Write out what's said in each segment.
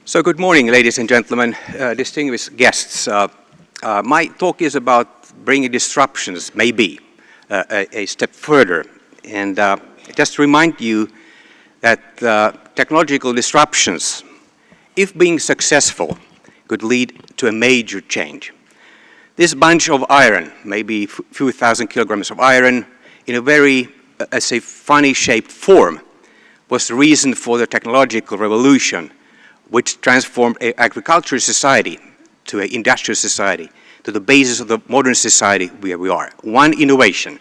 So good morning, ladies and gentlemen, distinguished guests. My talk is about bringing disruptions, maybe, a step further. And just to remind you that technological disruptions, if being successful, could lead to a major change. This bunch of iron, maybe a few thousand kilograms of iron, in a very, let's say, funny-shaped form, was the reason for the technological revolution which transformed an agricultural society to an industrial society, to the basis of the modern society where we are. One innovation,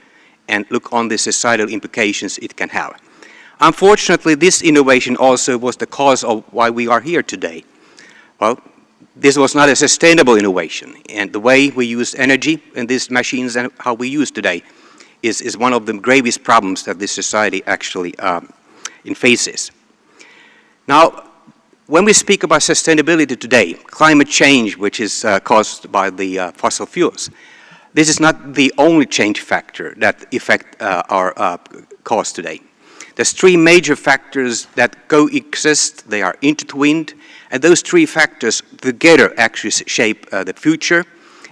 and look on the societal implications it can have. Unfortunately, this innovation also was the cause of why we are here today. Well, this was not a sustainable innovation, and the way we use energy in these machines and how we use today is one of the gravest problems that this society actually faces. Now, when we speak about sustainability today, climate change, which is caused by the fossil fuels, this is not the only change factor that affect our cause today. There's three major factors that coexist, they are intertwined, and those three factors together actually shape the future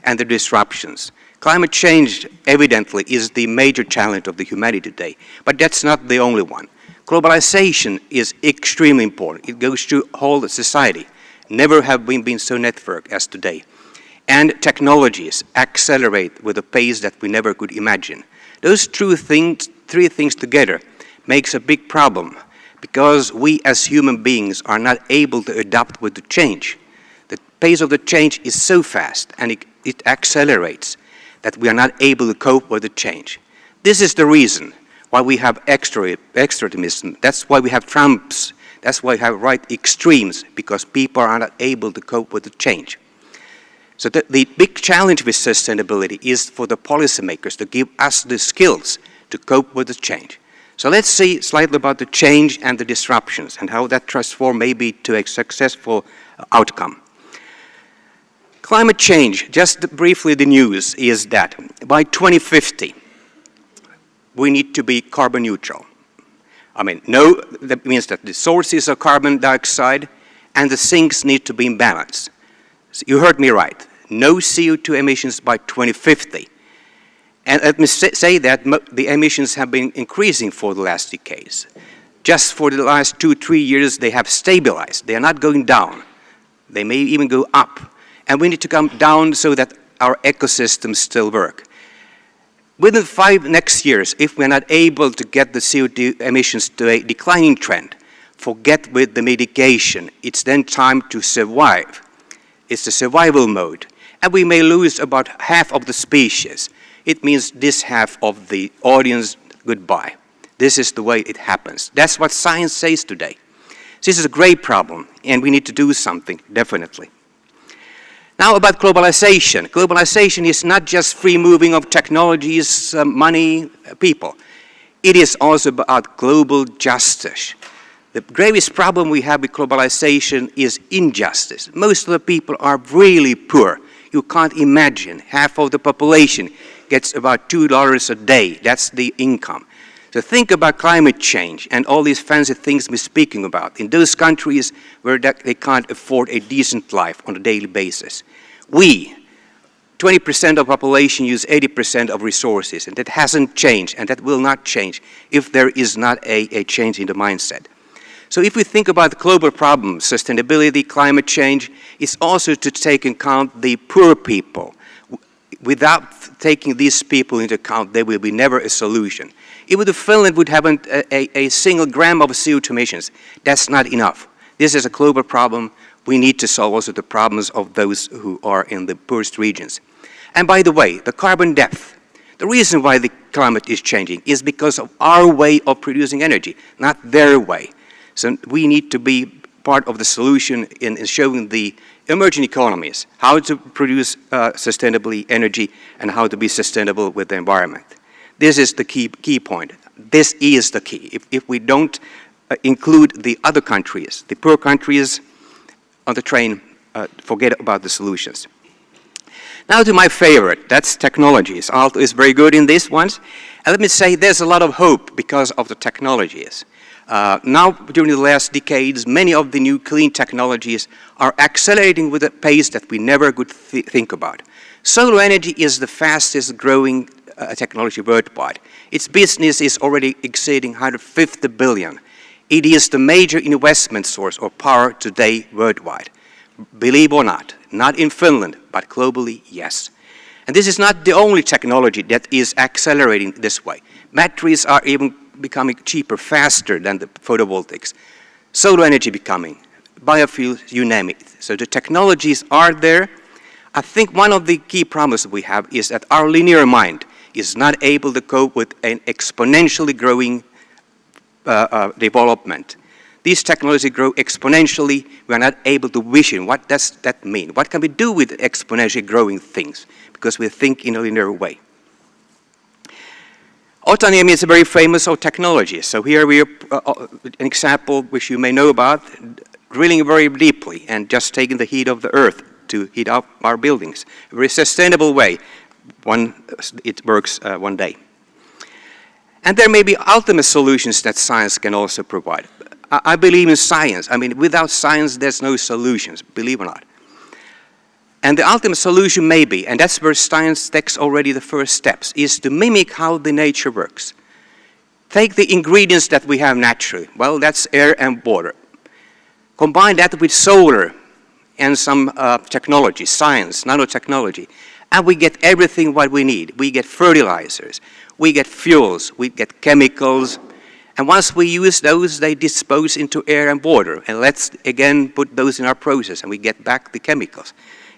and the disruptions. Climate change, evidently, is the major challenge of the humanity today, but that's not the only one. Globalization is extremely important. It goes through whole society. Never have we been so networked as today. And technologies accelerate with a pace that we never could imagine. Those three things together makes a big problem because we as human beings are not able to adapt with the change. The pace of the change is so fast and it accelerates that we are not able to cope with the change. This is the reason why we have extremism. That's why we have Trumps. That's why we have right extremes, because people are not able to cope with the change. So the big challenge with sustainability is for the policymakers to give us the skills to cope with the change. So let's see slightly about the change and the disruptions and how that transforms maybe to a successful outcome. Climate change, just briefly the news is that by 2050, we need to be carbon neutral. I mean, that means that the sources of carbon dioxide and the sinks need to be in balance. So you heard me right. No CO2 emissions by 2050. And let me say that the emissions have been increasing for the last decades. Just for the last 2-3 years, they have stabilized. They are not going down. They may even go up. And we need to come down so that our ecosystems still work. Within 5 next years, if we're not able to get the CO2 emissions to a declining trend, forget with the mitigation. It's then time to survive. It's the survival mode. And we may lose about half of the species. It means this half of the audience, goodbye. This is the way it happens. That's what science says today. This is a great problem, and we need to do something, definitely. Now about globalization. Globalization is not just free moving of technologies, money, people. It is also about global justice. The gravest problem we have with globalization is injustice. Most of the people are really poor. You can't imagine. Half of the population gets about $2 a day. That's the income. So think about climate change and all these fancy things we're speaking about in those countries where they can't afford a decent life on a daily basis. We, 20% of the population, use 80% of resources, and that hasn't changed, and that will not change if there is not a change in the mindset. So if we think about the global problems, sustainability, climate change, it's also to take into account the poor people. Without taking these people into account, there will be never a solution. Even if Finland would have a single gram of CO2 emissions, that's not enough. This is a global problem. We need to solve also the problems of those who are in the poorest regions. And by the way, the carbon depth. The reason why the climate is changing is because of our way of producing energy, not their way. So we need to be part of the solution in showing the emerging economies how to produce sustainably energy and how to be sustainable with the environment. This is the key point. This is the key. If we don't include the other countries, the poor countries on the train, forget about the solutions. Now to my favorite, that's technologies. Aalto is very good in these ones. And let me say there's a lot of hope because of the technologies. Now, during the last decades, many of the new clean technologies are accelerating with a pace that we never could think about. Solar energy is the fastest growing technology worldwide. Its business is already exceeding 150 billion. It is the major investment source of power today worldwide. Believe or not in Finland, but globally, yes. And this is not the only technology that is accelerating this way. Batteries are even becoming cheaper faster than the photovoltaics. Solar energy becoming, biofuels, you name it. So the technologies are there. I think one of the key problems we have is that our linear mind is not able to cope with an exponentially growing development. These technologies grow exponentially. We are not able to vision. What does that mean? What can we do with exponentially growing things? Because we think in a linear way. Autonomy is a very famous technology. So here we are, an example which you may know about, drilling very deeply and just taking the heat of the earth to heat up our buildings. A very sustainable way. It works one day. And there may be ultimate solutions that science can also provide. I believe in science. I mean, without science, there's no solutions, believe it or not. And the ultimate solution may be, and that's where science takes already the first steps, is to mimic how the nature works. Take the ingredients that we have naturally. Well, that's air and water. Combine that with solar and some technology, science, nanotechnology, and we get everything what we need. We get fertilizers, we get fuels, we get chemicals, and once we use those, they dispose into air and water. And let's again put those in our process, and we get back the chemicals.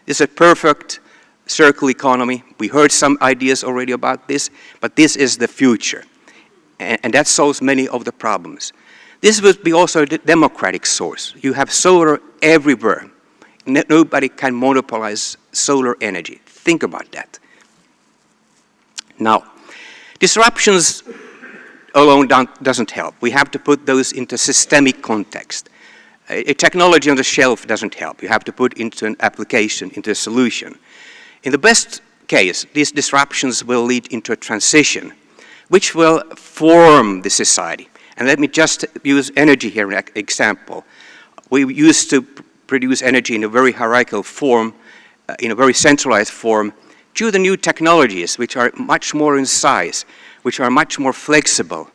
This is a perfect circular economy. We heard some ideas already about this, but this is the future. And that solves many of the problems. This would be also a democratic source. You have solar everywhere. Nobody can monopolize solar energy. Think about that. Now, disruptions alone doesn't help. We have to put those into systemic context. A technology on the shelf doesn't help. You have to put into an application, into a solution. In the best case, these disruptions will lead into a transition, which will form the society. And let me just use energy here as an example. We used to produce energy in a very hierarchical form, in a very centralized form, due to the new technologies, which are much more in size, which are much more flexible,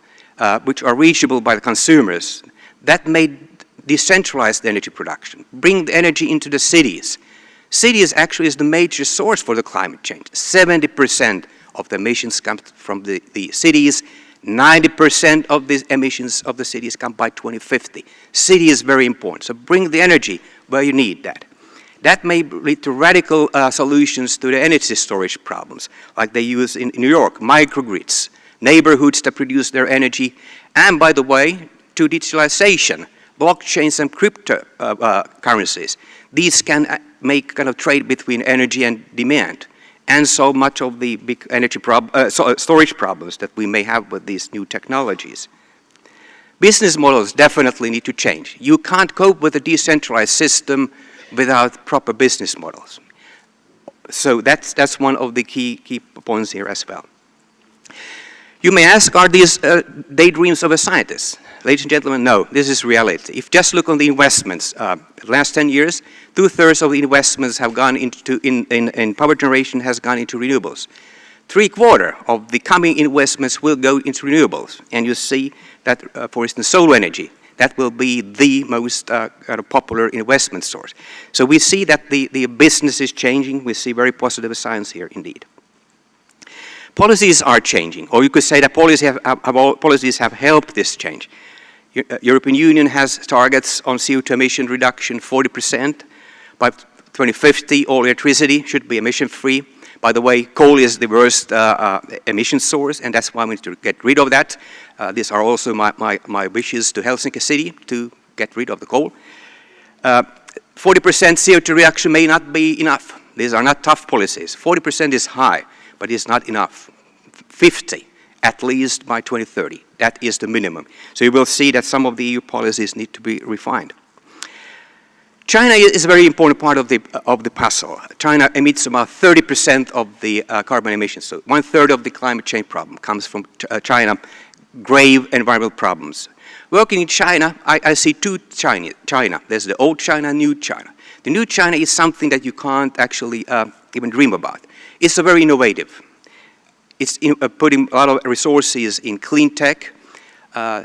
which are reachable by the consumers. That made decentralized energy production, bring the energy into the cities. Cities actually is the major source for the climate change. 70% of the emissions come from the cities. 90% of the emissions of the cities come by 2050. City is very important. So bring the energy where you need that. That may lead to radical solutions to the energy storage problems, like they use in New York, microgrids, neighborhoods that produce their energy, and by the way, to digitalization, blockchains and cryptocurrencies. These can make kind of trade between energy and demand, and so much of the big energy storage problems that we may have with these new technologies. Business models definitely need to change. You can't cope with a decentralized system without proper business models. So that's one of the key points here as well. You may ask, are these daydreams of a scientist? Ladies and gentlemen, no, this is reality. If just look on the investments, the last 10 years, 2/3 of the investments have gone into, in power generation has gone into renewables. 3/4 of the coming investments will go into renewables. And you see that, for instance, solar energy, that will be the most kind of popular investment source. So we see that the business is changing. We see very positive signs here indeed. Policies are changing, or you could say that policies have helped this change. European Union has targets on CO2 emission reduction 40%. By 2050, all electricity should be emission-free. By the way, coal is the worst emission source, and that's why we need to get rid of that. These are also my wishes to Helsinki City to get rid of the coal. 40% CO2 reduction may not be enough. These are not tough policies. 40% is high, but it's not enough. 50, at least by 2030. That is the minimum. So you will see that some of the EU policies need to be refined. China is a very important part of the puzzle. China emits about 30% of the carbon emissions. So 1/3 of the climate change problem comes from China, grave environmental problems. Working in China, I see two China. There's the old China and new China. The new China is something that you can't actually even dream about. It's very innovative. It's putting a lot of resources in clean tech.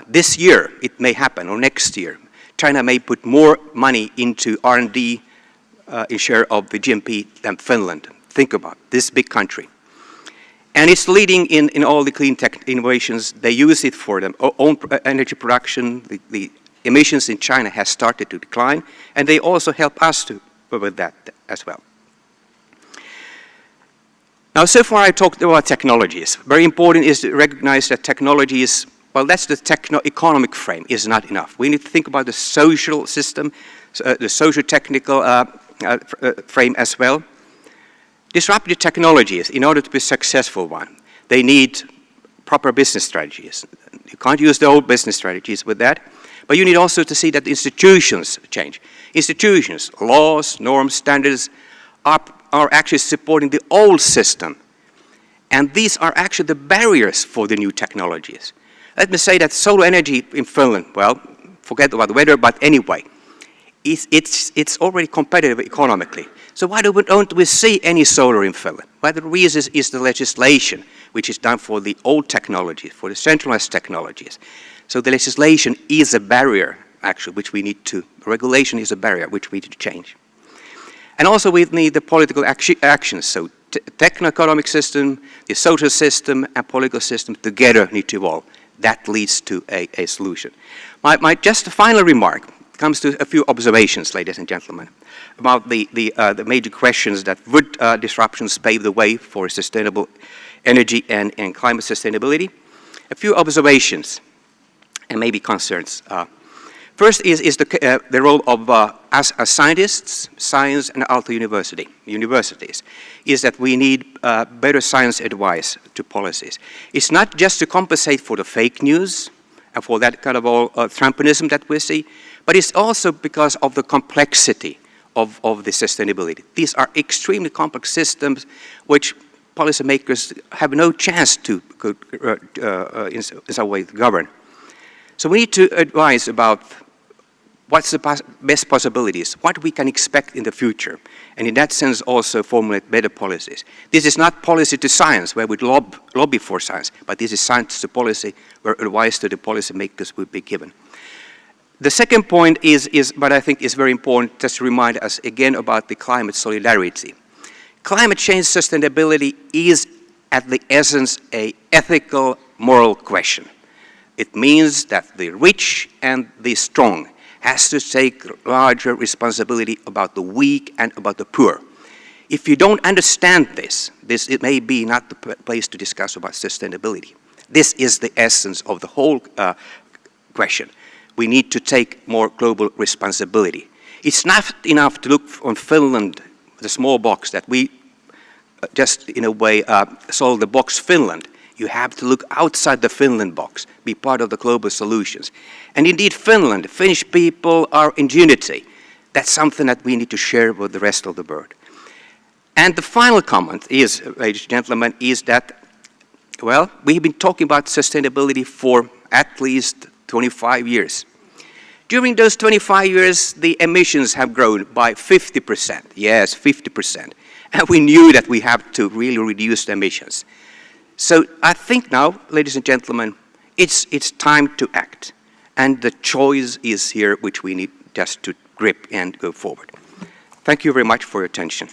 This year, it may happen, or next year. China may put more money into R&D in share of the GNP than Finland. Think about this big country. And it's leading in all the clean tech innovations. They use it for their own energy production. The emissions in China has started to decline, and they also help us with that as well. Now, so far I talked about technologies. Very important is to recognize that technologies, well, that's the techno-economic frame, is not enough. We need to think about the social system, the socio-technical frame as well. Disruptive technologies, in order to be a successful one, they need proper business strategies. You can't use the old business strategies with that, but you need also to see that institutions change. Institutions, laws, norms, standards are actually supporting the old system. And these are actually the barriers for the new technologies. Let me say that solar energy in Finland, well, forget about the weather, but anyway, it's already competitive economically. So why don't we see any solar in Finland? Well, the reason is the legislation, which is done for the old technologies, for the centralized technologies. So the legislation is a barrier, actually, which we need to, regulation is a barrier which we need to change. And also we need the political actions. So techno-economic system, the social system, and political system together need to evolve. That leads to a solution. My just final remark comes to a few observations, ladies and gentlemen, about the major questions that would disruptions pave the way for sustainable energy and climate sustainability. A few observations and maybe concerns. First is the role of us as scientists, science and Aalto universities, is that we need better science advice to policies. It's not just to compensate for the fake news and for that kind of all Trumpism that we see, but it's also because of the complexity of the sustainability. These are extremely complex systems which policymakers have no chance to, in some way, govern. So we need to advise about what's the best possibilities, what we can expect in the future, and in that sense also formulate better policies. This is not policy to science, where we lobby for science, but this is science to policy, where advice to the policymakers would be given. The second point is what I think is very important, just to remind us again about the climate solidarity. Climate change sustainability is at the essence an ethical, moral question. It means that the rich and the strong has to take larger responsibility about the weak and about the poor. If you don't understand this it may be not the place to discuss about sustainability. This is the essence of the whole question. We need to take more global responsibility. It's not enough to look on Finland, the small box that we just in a way solve the box Finland. You have to look outside the Finland box, be part of the global solutions. And indeed Finland, Finnish people are in unity. That's something that we need to share with the rest of the world. And the final comment is, ladies and gentlemen, is that, well, we've been talking about sustainability for at least 25 years. During those 25 years, the emissions have grown by 50%. Yes, 50%. And we knew that we have to really reduce the emissions. So I think now, ladies and gentlemen, it's time to act. And the choice is here, which we need just to grip and go forward. Thank you very much for your attention.